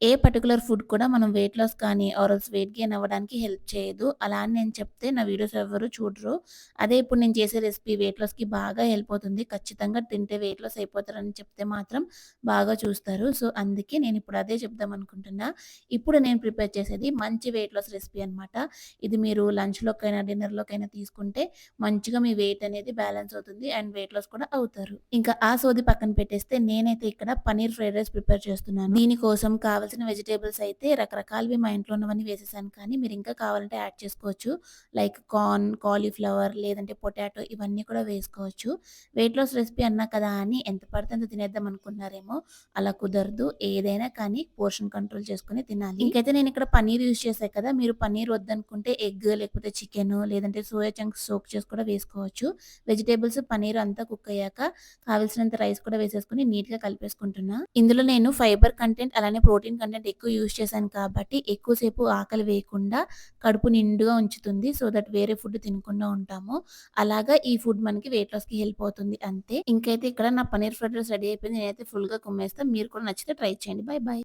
ఏ particular food కూడా మనం weight loss కానీ ఆర్ ఎల్స్ వెయిట్ గెయిన్ అవ్వడానికి హెల్ప్ చేయదు. అలా అని నేను చెప్తే నా వీడియోస్ ఎవ్వరు చూడరు. అదే ఇప్పుడు నేను చేసే రెసిపీ వెయిట్ లాస్‌కి బాగా హెల్ప్ అవుతుంది. ఖచ్చితంగా తింటే వెయిట్ లాస్ అయిపోతారని చెప్తే మాత్రం బాగా చూస్తారు. సో, అందుకే నేనిప్పుడు అదే చెప్దామనుకుంటున్నా. ఇప్పుడు నేను ప్రిపేర్ చేసేది మంచి వెయిట్ లాస్ రెసిపీ అనమాట. ఇది మీరు లంచ్‌లోకైనా, డిన్నర్‌లోకైనా తీసుకుంటే మంచిగా మీ వెయిట్ అనేది బ్యాలెన్స్ అవుతుంది. అండ్ వెయిట్ లాస్ కూడా అవుతారు. ఇంకా ఆ సోది పక్కన పెట్టేస్తే నేనైతే ఇక్కడ పన్నీర్ ఫ్రైడ్ రైస్ ప్రిపేర్ చేస్తున్నాను. దీనికోసం కావాల్సిన వెజిటబుల్స్ అయితే రకరకాలవి మా ఇంట్లో ఉన్నవన్నీ వేసేసాను. కానీ మీరు ఇంకా కావాలంటే యాడ్ చేసుకోవచ్చు. లైక్ కార్న్, కాలీఫ్లవర్ లేదంటే పొటాటో ఇవన్నీ కూడా వేసుకోవచ్చు. వెయిట్ లాస్ రెసిపీ అన్నా కదా అని ఎంత పడితే అంత తినేద్దాం అనుకుంటున్నారేమో, అలా కుదరదు. ఏదైనా కానీ పోర్షన్ కంట్రోల్ చేసుకొని తినాలి. ఇంకైతే నేను ఇక్కడ పన్నీర్ యూజ్ చేశా కదా! మీరు పన్నీర్ వద్దనుకుంటే ఎగ్ లేకపోతే చికెను లేదంటే సోయా చంక్స్ సోక్ చేసి కూడా వేసుకోవచ్చు. వెజిటబుల్స్, పన్నీర్ అంతా కుక్ అయ్యాక కావాల్సినంత రైస్ కూడా వేసేసుకొని నీట్‌గా కలిపేసుకుంటున్నా. ఇందులో నేను ఫైబర్ కంటెంట్ అలానే ప్రోటీన్ కంటెంట్ ఎక్కువ యూజ్ చేశాను కాబట్టి ఎక్కువ సేపు ఆకలి వేయకుండా కడుపు నిండుగా ఉంచుతుంది. సో దట్ వేరే ఫుడ్ తినకుండా ఉంటాము. అలాగా ఈ ఫుడ్ మనకి వెయిట్ లాస్‌కి హెల్ప్ అవుతుంది అంతే. ఇంకైతే ఇక్కడ నా పన్నీర్ ఫ్రైడ్ రైస్ రెడీ అయిపోయింది. నేనైతే ఫుల్‌గా కుమ్మేస్తా. మీరు కూడా నచ్చితే ట్రై చేయండి. By by.